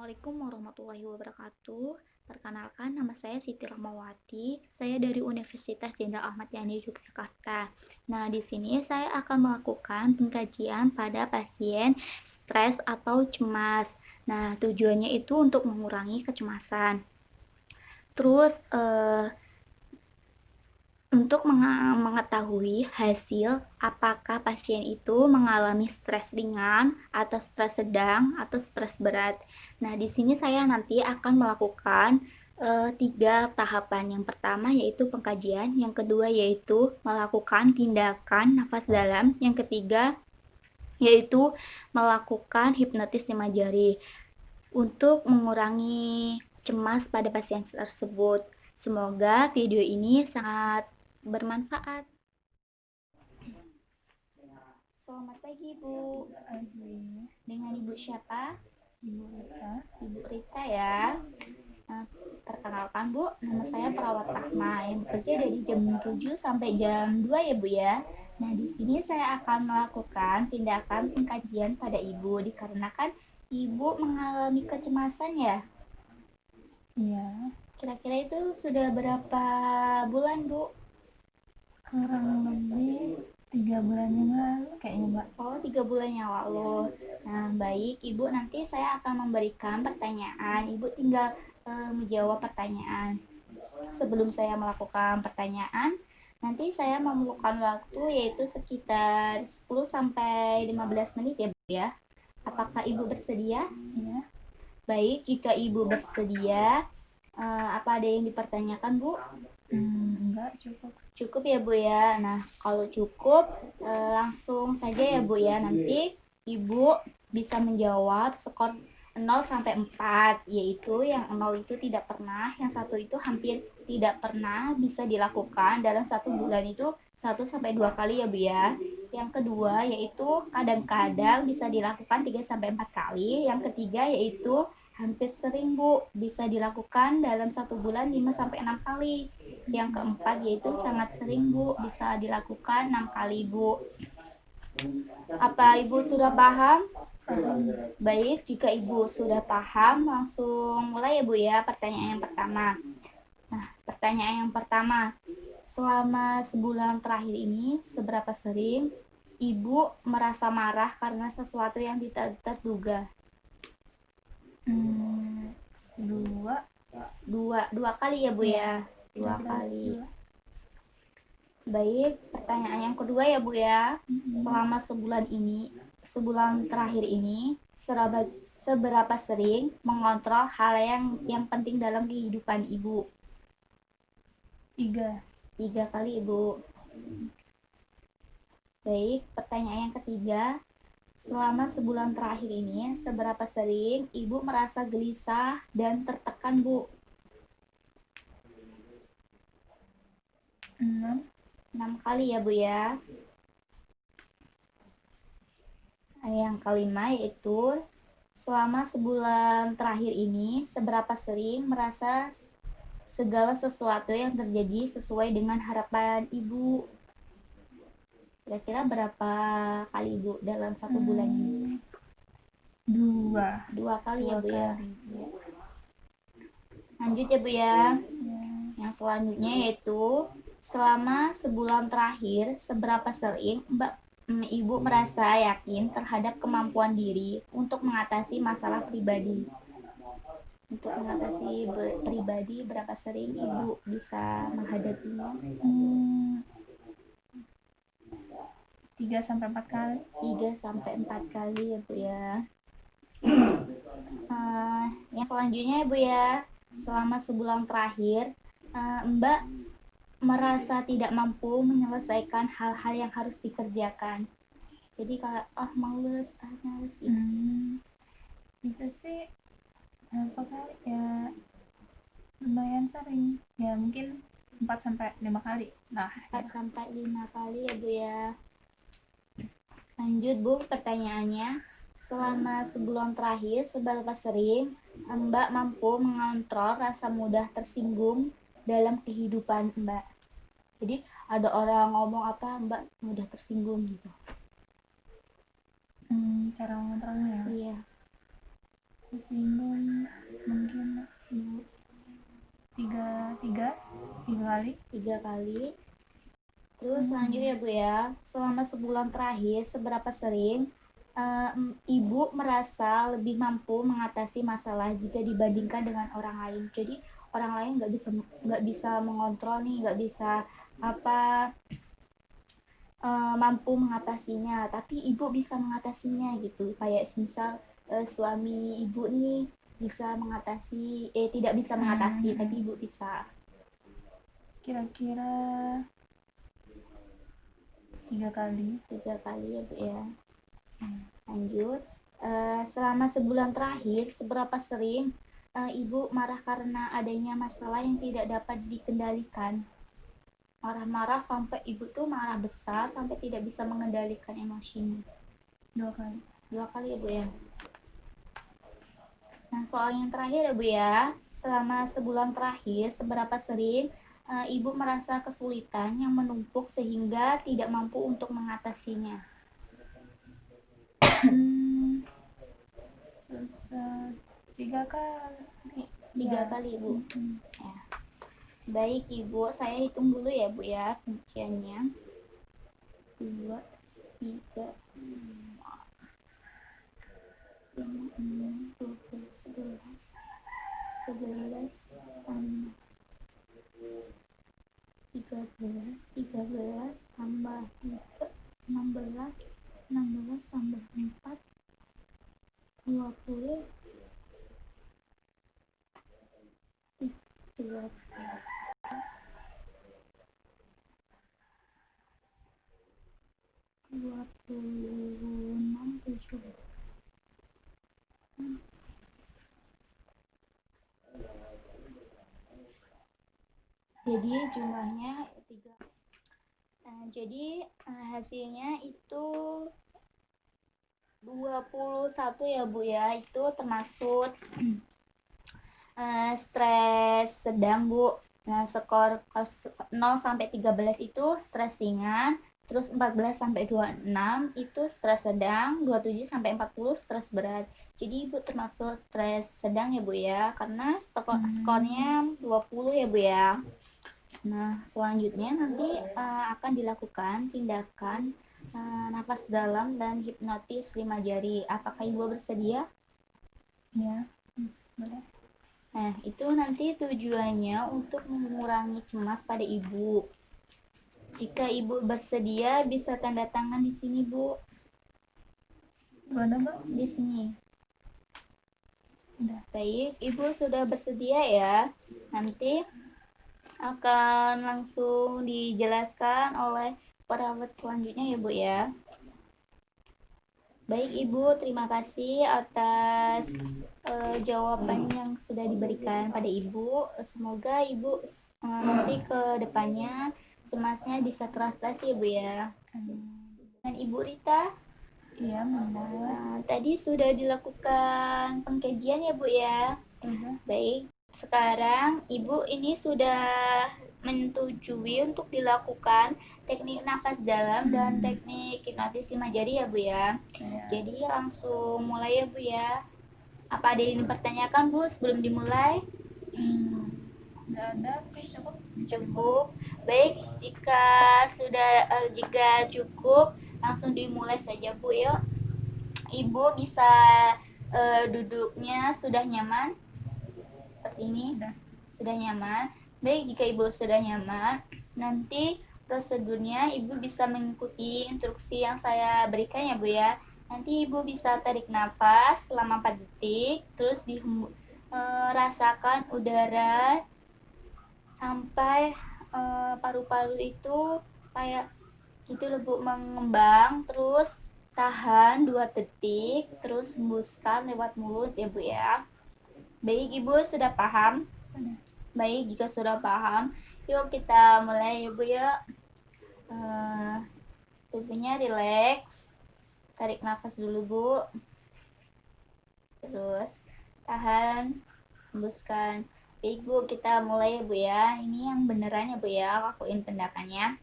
Assalamualaikum warahmatullahi wabarakatuh. Perkenalkan, nama saya Siti Rahmawati. Saya dari Universitas Jenderal Ahmad Yani Yogyakarta. Nah, di sini saya akan melakukan pengkajian pada pasien stres atau cemas. Nah, tujuannya itu untuk mengurangi kecemasan. Terus, untuk mengetahui hasil apakah pasien itu mengalami stres ringan atau stres sedang atau stres berat. Nah, di sini saya nanti akan melakukan 3 tahapan. Yang pertama yaitu pengkajian, yang kedua yaitu melakukan tindakan nafas dalam, yang ketiga yaitu melakukan hipnotis 5 jari untuk mengurangi cemas pada pasien tersebut. Semoga video ini sangat bermanfaat. Selamat pagi, Bu. Dengan Ibu siapa? Ibu Rita. Ibu Rita ya. Nah, perkenalkan Bu, nama saya Perawat Rahma yang bekerja dari jam 7 sampai jam 2 ya Bu ya. Nah, di sini saya akan melakukan tindakan pengkajian pada Ibu dikarenakan Ibu mengalami kecemasan ya. Iya, Kira-kira itu sudah berapa bulan Bu? kurang lebih 3 bulan yang lalu kayaknya Mbak. Oh, 3 bulan yang lalu. Nah, baik Ibu, nanti saya akan memberikan pertanyaan. Ibu tinggal menjawab pertanyaan. Sebelum saya melakukan pertanyaan, nanti saya memerlukan waktu yaitu sekitar 10 sampai 15 menit ya, Bu ya. Apakah Ibu bersedia? Iya. Baik, jika Ibu bersedia, apa ada yang dipertanyakan, Bu? Enggak, cukup. Cukup ya Bu ya. Nah, kalau cukup langsung saja ya Bu ya. Nanti Ibu bisa menjawab skor 0 sampai 4, yaitu yang 0 itu tidak pernah, yang 1 itu hampir tidak pernah bisa dilakukan dalam 1 bulan itu 1 sampai 2 kali ya Bu ya. Yang kedua yaitu kadang-kadang bisa dilakukan 3 sampai 4 kali. Yang ketiga yaitu hampir sering Bu, bisa dilakukan dalam 1 bulan 5 sampai 6 kali. Yang keempat yaitu sangat sering Bu, bisa dilakukan 6 kali Bu. Apa Ibu sudah paham? Baik, jika Ibu sudah paham, langsung mulai ya Bu ya, pertanyaan yang pertama. Nah, pertanyaan yang pertama, selama sebulan terakhir ini, seberapa sering Ibu merasa marah karena sesuatu yang tidak terduga? Dua kali ya Bu ya? Dua kali. Baik, pertanyaan yang kedua ya Bu ya. Selama sebulan terakhir ini, seberapa sering mengontrol hal yang penting dalam kehidupan Ibu? 3 kali Ibu. Baik, pertanyaan yang ketiga. Selama sebulan terakhir ini, seberapa sering Ibu merasa gelisah dan tertekan, Bu? 6 kali ya, Bu ya. Yang kelima yaitu, selama sebulan terakhir ini, seberapa sering merasa segala sesuatu yang terjadi sesuai dengan harapan Ibu? Kira-kira berapa kali Bu dalam 1 bulan ini? 2 kali ya Bu ya. Lanjut ya Bu ya. Yang selanjutnya yaitu, selama sebulan terakhir, seberapa sering Ibu merasa yakin terhadap kemampuan diri untuk mengatasi masalah pribadi? Untuk mengatasi pribadi, berapa sering Ibu bisa menghadapinya? 3 sampai 4 kali. 3 sampai 4 kali ya Bu ya. Yang selanjutnya ya Bu ya, selama sebulan terakhir, Mbak merasa tidak mampu menyelesaikan hal-hal yang harus dikerjakan. Jadi kalau males gitu. Itu sih berapa kali ya, lumayan sering ya, mungkin 4 sampai 5 kali. Nah, 4 sampai 5 kali ya Bu ya. Lanjut Bu, pertanyaannya, selama sebulan terakhir seberapa sering Mbak mampu mengontrol rasa mudah tersinggung dalam kehidupan Mbak? Jadi ada orang ngomong apa Mbak mudah tersinggung gitu. Cara mengontrolnya. Iya. Tersenyum mungkin ibu tiga kali. 3 kali. Terus selanjutnya Bu ya, selama sebulan terakhir seberapa sering ibu merasa lebih mampu mengatasi masalah jika dibandingkan dengan orang lain? Jadi orang lain nggak bisa mengontrol nih, nggak bisa apa mampu mengatasinya, tapi ibu bisa mengatasinya gitu. Kayak misal suami ibu nih bisa mengatasi, tidak bisa mengatasi, tapi ibu bisa. Kira-kira 3 kali. 3 kali ya Bu ya. Lanjut. Selama sebulan terakhir seberapa sering ibu marah karena adanya masalah yang tidak dapat dikendalikan? Marah-marah sampai ibu tuh marah besar sampai tidak bisa mengendalikan emosinya. 2 kali. 2 kali ya Bu ya. Nah, soal yang terakhir ya Bu ya, selama sebulan terakhir seberapa sering ibu merasa kesulitan yang menumpuk sehingga tidak mampu untuk mengatasinya? Selesai 3 kali. 3 kali Ibu. Ya. Baik Ibu, saya hitung dulu ya Bu ya kunciannya. 2, 3, 5, 6, 12, 11, 11, 13, 13 tambah 3, 16, 16 tambah 4, 20, 30. 26, 7. Jadi jumlahnya 3. Jadi hasilnya itu 21 ya Bu ya. Itu termasuk stres sedang Bu. Nah, skor 0 sampai 13 itu stres ringan, terus 14 sampai 26 itu stres sedang, 27 sampai 40 stres berat. Jadi Ibu termasuk stres sedang ya Bu ya, karena skornya 20 ya Bu ya. Nah, selanjutnya nanti akan dilakukan tindakan nafas dalam dan hipnotis 5 jari. Apakah Ibu bersedia? Ya, boleh. Nah, itu nanti tujuannya untuk mengurangi cemas pada Ibu. Jika Ibu bersedia, bisa tanda tangan di sini, Bu. Mana, Mbak? Di sini. Udah. Baik, Ibu sudah bersedia ya. Nanti akan langsung dijelaskan oleh perawat selanjutnya ya Bu ya. Baik Ibu, terima kasih atas jawaban yang sudah diberikan pada Ibu. Semoga Ibu nanti ke depannya cemasnya bisa teratasi ya Bu ya. Dan Ibu Rita, Iya, benar. tadi sudah dilakukan pengkajian ya Bu ya. Sudah. Baik, sekarang Ibu ini sudah menyetujui untuk dilakukan teknik nafas dalam dan teknik hipnotis 5 jari ya Bu ya. Ya. Jadi langsung mulai ya Bu ya. Apa ada yang dipertanyakan Bu sebelum dimulai? Nggak ada, oke, cukup. Cukup. Baik, jika cukup langsung dimulai saja Bu ya. Ibu bisa duduknya sudah nyaman seperti ini. Sudah nyaman. Baik, jika Ibu sudah nyaman, nanti prosedurnya Ibu bisa mengikuti instruksi yang saya berikan ya Bu ya. Nanti Ibu bisa tarik nafas selama 4 detik, terus rasakan udara sampai paru-paru itu kayak gitu loh Bu, mengembang, terus tahan 2 detik, terus hembuskan lewat mulut ya Bu ya. Baik Ibu sudah paham? Sudah. Baik, jika sudah paham, yuk kita mulai ya Bu ya. Tubuhnya rileks, tarik nafas dulu Bu, terus tahan, hembuskan. Baik Bu, kita mulai ya Bu ya. Ini yang beneran ya Bu ya, lakuin tindakannya.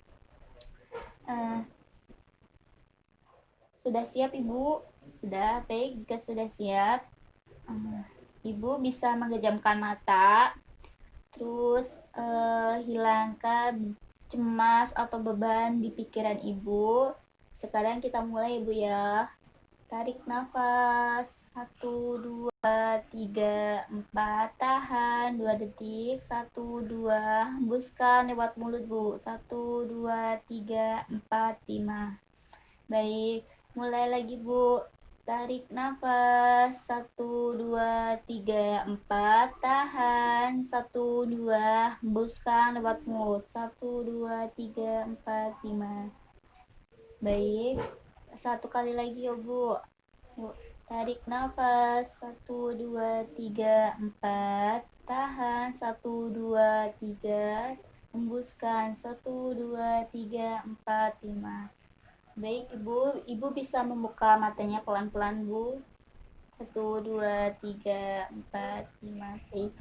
Sudah siap Ibu? Sudah. Baik, jika sudah siap, Ibu bisa menggejamkan mata, terus hilangkan cemas atau beban di pikiran ibu. Sekarang kita mulai ibu ya. Tarik nafas 1, 2, 3, 4, tahan 2 detik, 1, 2, hembuskan lewat mulut bu, 1, 2, 3, 4, 5. Baik, mulai lagi bu. Tarik nafas 1, 2, 3, 4, tahan 1, 2, hembuskan lewat mulut 1, 2, 3, 4, 5. Baik, satu kali lagi ya bu. Yuk, tarik nafas 1, 2, 3, 4, tahan 1, 2, 3, hembuskan 1, 2, 3, 4, 5. Baik ibu bisa membuka matanya pelan-pelan bu. 1, 2, 3, 4, 5. Baik,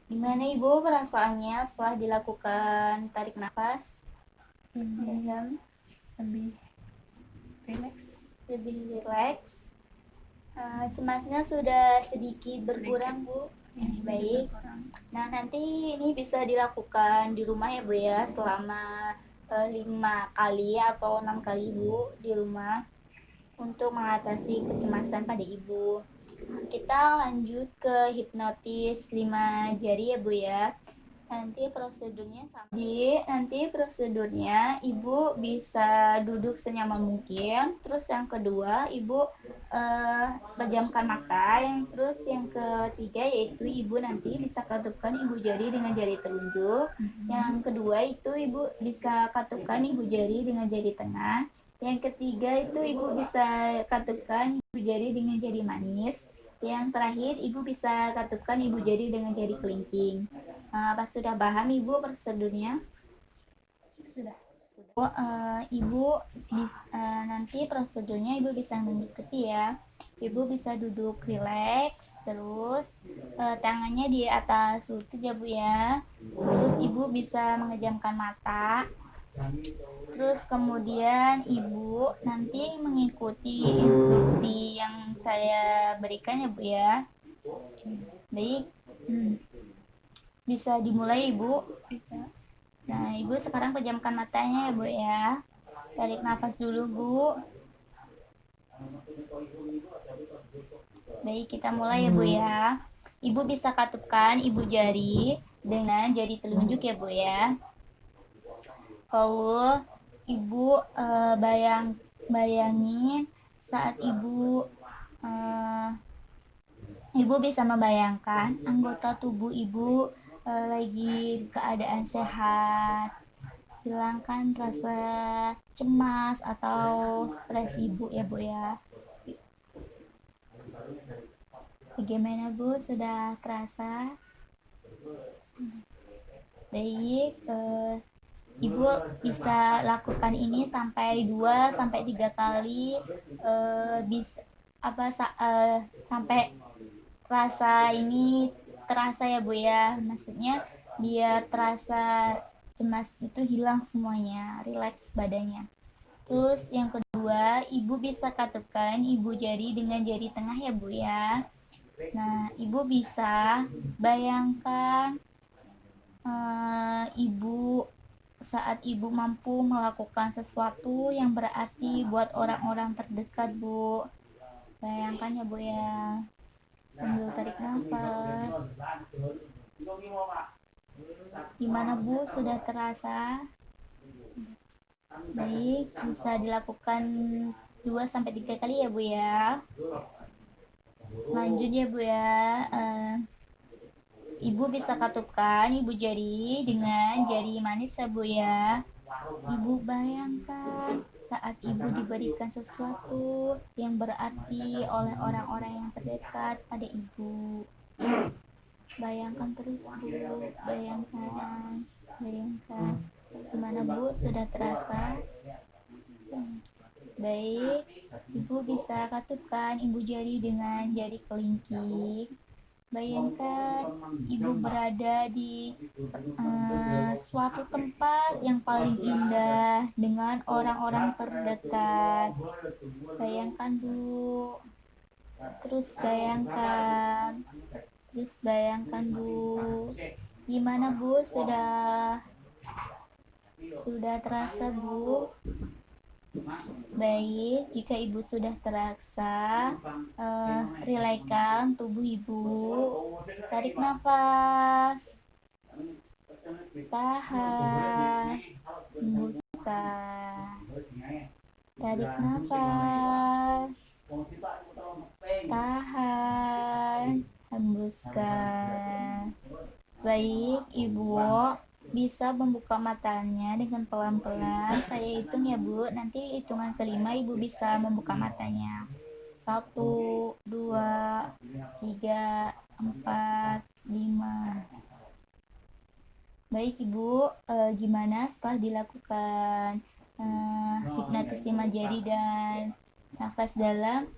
gimana ibu perasaannya setelah dilakukan tarik nafas? Lebih rileks. Lebih rileks. Cemasnya sudah sedikit berkurang bu. Baik. Nah nanti ini bisa dilakukan di rumah ya bu ya, selama 5 kali atau 6 kali bu di rumah untuk mengatasi kecemasan pada ibu. Kita lanjut ke hipnotis 5 jari ya bu ya. Nanti prosedurnya ibu bisa duduk senyaman mungkin. Terus yang kedua ibu pejamkan mata. Terus yang ketiga yaitu ibu nanti bisa katupkan ibu jari dengan jari telunjuk. Yang kedua itu ibu bisa katupkan ibu jari dengan jari tengah. Yang ketiga itu ibu bisa katupkan ibu jari dengan jari manis. Yang terakhir ibu bisa katupkan ibu jari dengan jari kelingking. Apa sudah paham ibu prosedurnya? Sudah. Ibu nanti prosedurnya ibu bisa mengikuti ya. Ibu bisa duduk rileks, terus tangannya di atas lutut ya bu ya. Terus ibu bisa mengejamkan mata. Terus kemudian ibu nanti mengikuti instruksi yang saya berikan ya bu ya. Baik. Bisa dimulai ibu. Bisa. Nah ibu sekarang pejamkan matanya ya bu ya. Tarik nafas dulu bu. Baik, kita mulai ya bu ya. Ibu bisa katupkan ibu jari dengan jari telunjuk ya bu ya. Kalau ibu bayangin saat ibu bisa membayangkan anggota tubuh ibu lagi keadaan sehat. Hilangkan rasa cemas atau stres ibu ya bu ya. Bagaimana bu, sudah terasa? Baik, ibu bisa lakukan ini sampai 2-3 kali, sampai rasa ini terasa ya bu ya. Maksudnya biar terasa cemas itu hilang semuanya, rileks badannya. Terus yang kedua, ibu bisa katupkan ibu jari dengan jari tengah ya bu ya. Nah ibu bisa bayangkan ibu saat ibu mampu melakukan sesuatu yang berarti buat orang-orang terdekat bu. Bayangkan ya bu ya, sambil tarik nafas. Gimana bu, sudah terasa? Baik, bisa dilakukan 2-3 kali ya bu ya. Lanjut ya bu ya. Ibu bisa katupkan ibu jari dengan jari manis ya bu ya. Ibu bayangkan saat ibu diberikan sesuatu yang berarti oleh orang-orang yang terdekat pada ibu. Bayangkan terus bu, bayangkan. Gimana bu, sudah terasa? Baik, ibu bisa katupkan ibu jari dengan jari kelingking. Bayangkan ibu berada di suatu tempat yang paling indah dengan orang-orang terdekat. Bayangkan bu. Terus bayangkan Bu, gimana Bu, sudah terasa Bu? Baik, jika Ibu sudah terasa, rilekkan tubuh Ibu. Tarik nafas, tahan, hembuskan. Tarik nafas, tahan, hembuskan. Baik, Ibu bisa membuka matanya dengan pelan-pelan. Saya hitung ya Bu, nanti hitungan kelima Ibu bisa membuka matanya. 1, 2, 3, 4, 5. Baik Ibu, gimana setelah dilakukan hipnotis 5 jari dan nafas dalam?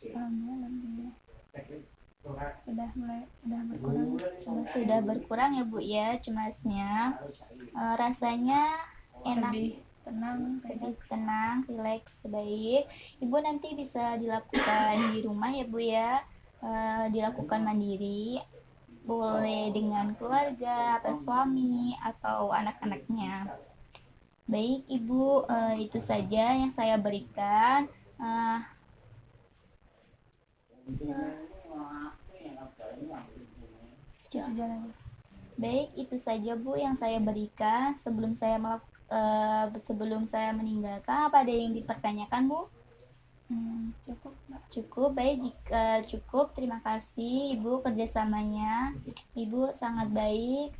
Alhamdulillah Sudah berkurang ya Bu ya cemasnya. Rasanya enak, lebih tenang, rileks. Baik, Ibu nanti bisa dilakukan di rumah ya Bu ya. Dilakukan mandiri, boleh dengan keluarga atau suami atau anak-anaknya. Baik Ibu, itu saja yang saya berikan. Baik, itu saja Bu yang saya berikan. Sebelum saya meninggalkan, apa ada yang dipertanyakan Bu? Cukup. Baik, jika cukup, terima kasih Ibu kerjasamanya. Ibu sangat baik.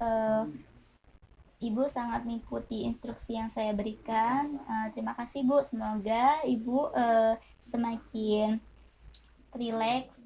Ibu sangat mengikuti instruksi yang saya berikan. Terima kasih Bu. Semoga Ibu semakin rileks